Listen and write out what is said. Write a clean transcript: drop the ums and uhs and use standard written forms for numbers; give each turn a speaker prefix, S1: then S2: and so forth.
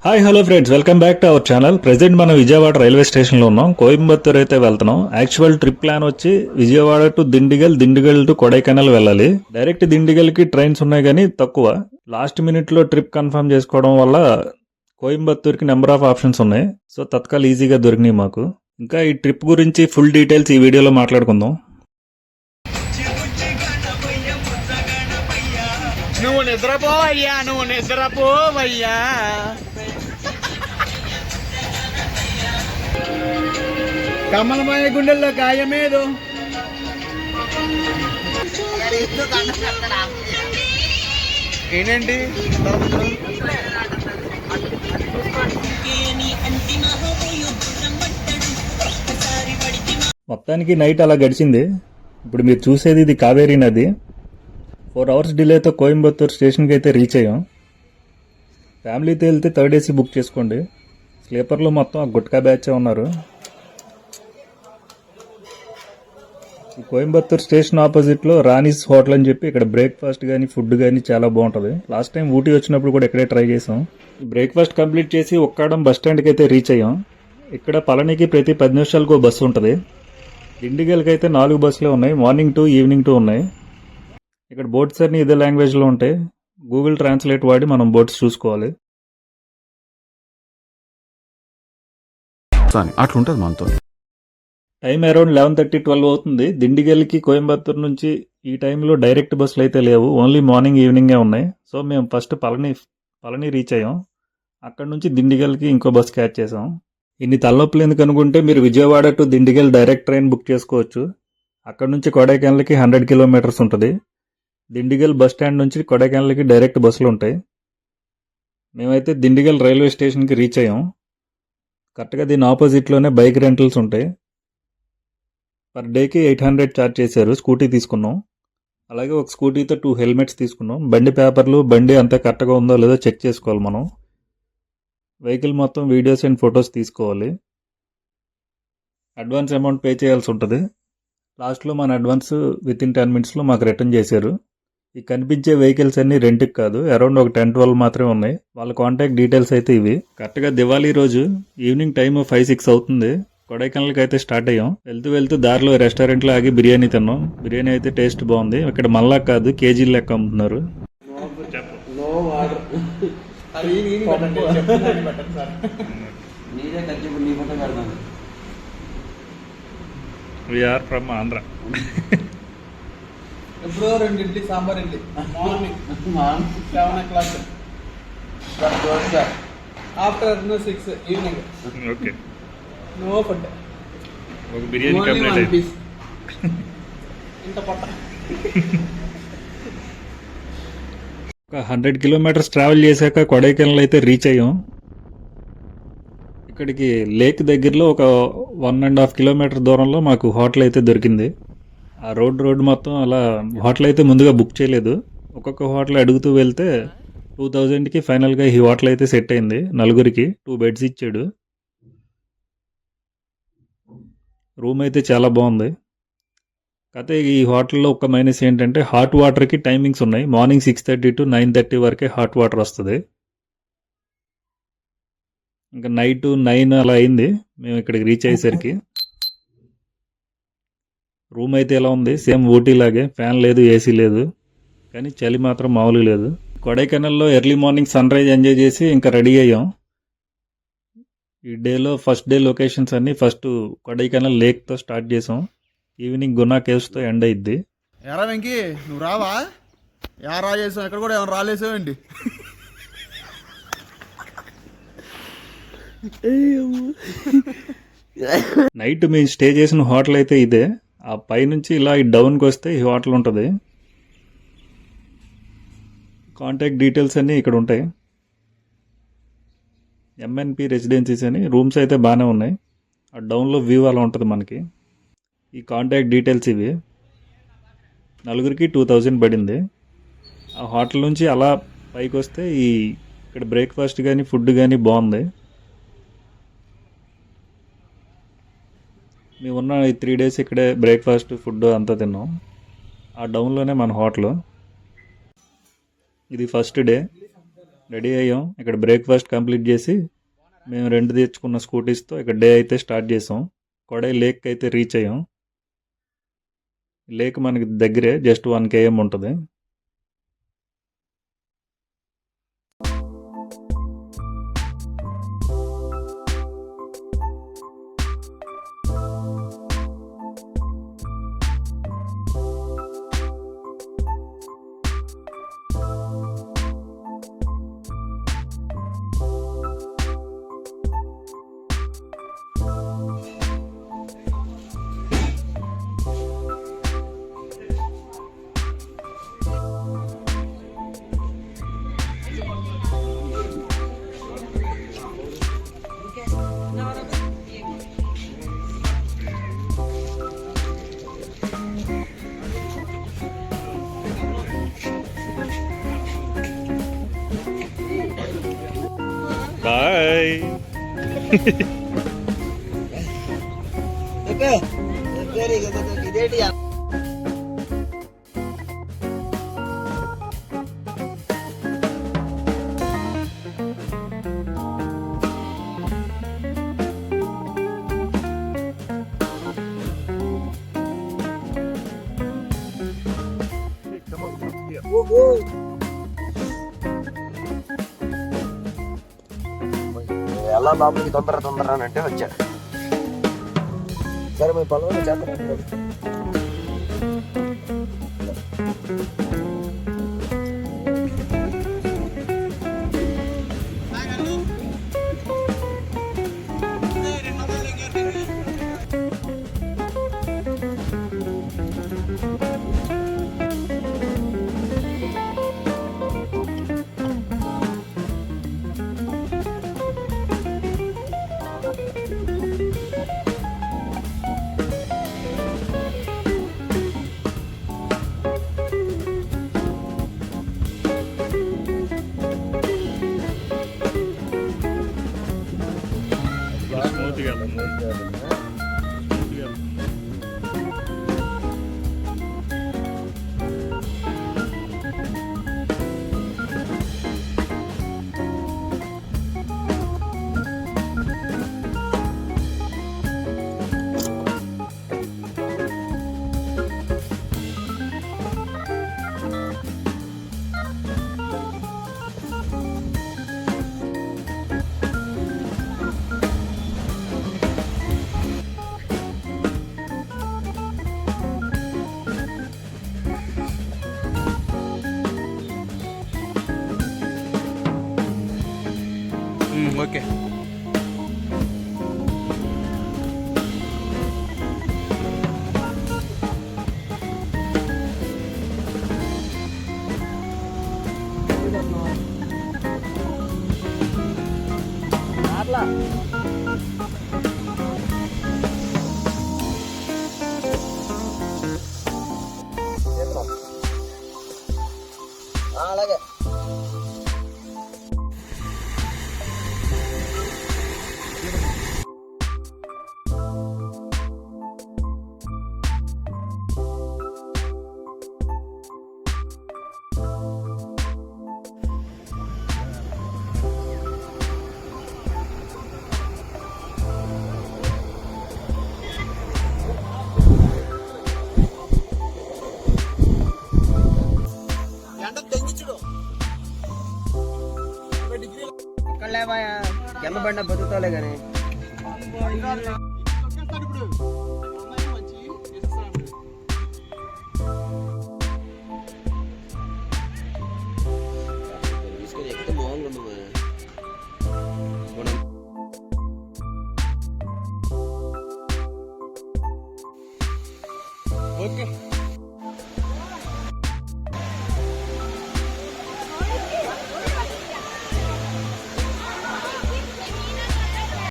S1: Hi hello friends, welcome back to our channel. Present మనం Vijayawada railway స్టేషన్లో ఉన్నాం. కోయంబత్తూర్ అయితే వెళ్తున్నాం. యాక్చువల్ ట్రిప్ ప్లాన్ వచ్చి విజయవాడ టు దిండిగల్, దిండిగల్ టు కొడైకెనాల్ వెళ్ళాలి. డైరెక్ట్ దిండిగల్కి ట్రైన్స్ ఉన్నాయి కానీ తక్కువ. లాస్ట్ మినిట్లో ట్రిప్ కన్ఫర్మ్ చేసుకోవడం వల్ల కోయంబత్తూర్కి నెంబర్ ఆఫ్ ఆప్షన్స్ ఉన్నాయి. సో తత్కాల్ ఈజీగా దొరికినాయి మాకు. ఇంకా ఈ ట్రిప్ గురించి ఫుల్ డీటెయిల్స్ ఈ వీడియోలో మాట్లాడుకుందాం.
S2: నువ్వు నిద్రపోవయ్యా, నువ్వు నిద్రపోవయ్యా. కమలమయ గుండెల్లో గాయమేదో. ఏంటండి
S1: మొత్తానికి నైట్ అలా గడిచింది. ఇప్పుడు మీరు చూసేది ఇది కావేరీ నది. 4 hours డిలేతో కోయంబత్తూర్ స్టేషన్కి అయితే రీచ్ అయ్యాం. ఫ్యామిలీతో వెళ్తే థర్డ్ ఏసీ బుక్ చేసుకోండి. స్లీపర్లో మొత్తం గుట్కా బ్యాచ్ ఉన్నారు. ఈ కోయంబత్తూర్ స్టేషన్ ఆపోజిట్లో రాణీస్ హోటల్ అని చెప్పి ఇక్కడ బ్రేక్ఫాస్ట్ కానీ ఫుడ్ కానీ చాలా బాగుంటుంది. లాస్ట్ టైం ఊటీ వచ్చినప్పుడు కూడా ఇక్కడే ట్రై చేసాం. బ్రేక్ఫాస్ట్ కంప్లీట్ చేసి ఒక్కాడం బస్ స్టాండ్కి అయితే రీచ్ అయ్యాం. ఇక్కడ పళనికి ప్రతి 10 నిమిషాలకు బస్సు ఉంటుంది. దిండిగల్కి అయితే 4 బస్సులే ఉన్నాయి. మార్నింగ్ 2, ఈవినింగ్ 2 ఉన్నాయి. ఇక్కడ బోర్డ్స్ అన్ని ఇదే లాంగ్వేజ్లో ఉంటాయి. గూగుల్ ట్రాన్స్లేట్ వాడి మనం బోర్డ్స్ చూసుకోవాలి.
S3: అట్లుంటుంది మనతో.
S1: టైం అరౌండ్ 11:30-12 అవుతుంది. దిండిగల్కి కోయంబత్తూర్ నుంచి ఈ టైంలో డైరెక్ట్ బస్సులు అయితే లేవు. ఓన్లీ మార్నింగ్ ఈవినింగే ఉన్నాయి. సో మేము ఫస్ట్ పళని రీచ్ అయ్యాం. అక్కడ నుంచి దిండిగల్కి ఇంకో బస్ క్యాచ్ చేసాం. ఇన్ని తలనొప్పులు ఎందుకు అనుకుంటే మీరు Vijayawada to Dindigul direct train book చేసుకోవచ్చు. అక్కడ నుంచి కొడైకెనాల్కి 100 kilometers ఉంటుంది. దిండిగల్ బస్ స్టాండ్ నుంచి కొడైకెనాల్కి డైరెక్ట్ బస్సులు ఉంటాయి. మేమైతే దిండిగల్ రైల్వే స్టేషన్కి రీచ్ అయ్యాం. కరెక్ట్గా దీని ఆపోజిట్లోనే బైక్ రెంటల్స్ ఉంటాయి. పర్ డేకి 800 ఛార్జ్ చేశారు. స్కూటీ తీసుకున్నాం. అలాగే ఒక స్కూటీతో 2 హెల్మెట్స్ తీసుకున్నాం. బండి పేపర్లు, బండి అంతా కరెక్ట్గా ఉందో లేదో చెక్ చేసుకోవాలి మనం. వెహికల్ మొత్తం వీడియోస్ అండ్ ఫొటోస్ తీసుకోవాలి. అడ్వాన్స్ అమౌంట్ పే చేయాల్సి ఉంటుంది. లాస్ట్లో మన అడ్వాన్స్ వితిన్ 10 minutesలో మాకు రిటర్న్ చేశారు. ఈ కనిపించే వెహికల్స్ అన్ని రెంట్కి కాదు, అరౌండ్ ఒక 10-12 మాత్రమే ఉన్నాయి. వాళ్ళ కాంటాక్ట్ డీటెయిల్స్ అయితే ఇవి. కరెక్ట్గా దివాళీ రోజు ఈవినింగ్ టైం 5-6 అవుతుంది. కొడైకెనాల్కి అయితే స్టార్ట్ అయ్యాం. వెళ్తూ దారిలో రెస్టారెంట్లో ఆగి బిర్యానీ తిన్నాం. బిర్యానీ అయితే టేస్ట్ బాగుంది. ఇక్కడ మళ్ళా కాదు, కేజీలు లెక్క అమ్ముతున్నారు. We are from Andhra.
S2: ఎప్పుడో 2 idli sambar idli morning 7 o'clock. After 6 evening.
S1: Okay,
S2: no food.
S1: ఒక బిర్యానీ కంప్లీట్ అయింది.
S2: ఇంత పొట్ట.
S1: ఒక 100 kilometers ట్రావెల్ చేశాక కొడైకెనాల్ అయితే రీచ్ అయ్యాం. ఇక్కడికి లేక్ దగ్గరలో ఒక 1.5 kilometer దూరంలో మాకు హోటల్ అయితే దొరికింది. ఆ రోడ్ మొత్తం అలా హోటల్ అయితే ముందుగా బుక్ చేయలేదు. ఒక్కొక్క హోటల్ అడుగుతూ వెళ్తే 2000కి ఫైనల్గా ఈ హోటల్ అయితే సెట్ అయింది. నలుగురికి 2 beds ఇచ్చాడు. రూమ్ అయితే చాలా బాగుంది. కాకపోతే ఈ హోటల్లో ఒక మైనస్ ఏంటంటే హాట్ వాటర్కి టైమింగ్స్ ఉన్నాయి. మార్నింగ్ 6:30 to 9:30 వరకే హాట్ వాటర్ వస్తుంది. ఇంకా నైట్ 9 అలా అయింది మేము ఇక్కడికి రీచ్ అయ్యేసరికి. రూమ్ అయితే ఎలా ఉంది, సేమ్ ఊటీ లాగే. ఫ్యాన్ లేదు, ఏసీ లేదు, కానీ చలి మాత్రం మామూలు లేదు. కొడైకెనాల్లో early morning sunrise enjoy చేసి ఇంకా రెడీ అయ్యాం. ఈ డేలో ఫస్ట్ డే లొకేషన్స్ అన్ని ఫస్ట్ కొడైకెనాల్ లేక్తో స్టార్ట్ చేసాం. ఈవినింగ్ గునా కేవ్స్తో ఎండ్ అయింది.
S2: ఎరా వెంకీ, నువ్వు రావా? రా చేసావు, ఎక్కడ కూడా ఏమైనా రాలేసావండి.
S1: నైట్ మేము స్టే చేసిన హోటల్ అయితే ఇదే. ఆ పైనుంచి ఇలా ఈ డౌన్కి వస్తే ఈ హోటల్ ఉంటుంది. కాంటాక్ట్ డీటెయిల్స్ అన్నీ ఇక్కడ ఉంటాయి. MNP రెసిడెన్సీస్ అని రూమ్స్ అయితే బాగానే ఉన్నాయి. ఆ డౌన్లో వ్యూ అలా ఉంటుంది మనకి. ఈ కాంటాక్ట్ డీటెయిల్స్ ఇవి. నలుగురికి 2000 పడింది. ఆ హోటల్ నుంచి అలా పైకి వస్తే ఇక్కడ బ్రేక్ఫాస్ట్ కానీ ఫుడ్ కానీ బాగుంది. మేము ఉన్న ఈ 3 days ఇక్కడే బ్రేక్ఫాస్ట్ ఫుడ్ అంతా తిన్నాం. ఆ డౌన్లోనే మన హోటల్. ఇది ఫస్ట్ డే. రెడీ అయ్యాం. ఇక్కడ బ్రేక్ఫాస్ట్ కంప్లీట్ చేసి మేము రెంట్ తెచ్చుకున్న స్కూటీస్తో ఇక్కడ డే అయితే స్టార్ట్ చేసాం. కొడై లేక్ అయితే రీచ్ అయ్యాం. లేక్ మనకి దగ్గరే, జస్ట్ 1 km ఉంటుంది. బాయ్.
S3: ఇదేంటి ఎలా బాబుకి తొందర అని అంటే వచ్చా. సరే మీ పొలంలో చేస్తాను.
S1: స్మూత్గా వెళ్తుంది.
S2: ఓకే.
S3: అలాగే కింద పడిన బతుకుతాలే కానీ తీసుకొని ఎక్కడ మామూలు
S2: ఓకే.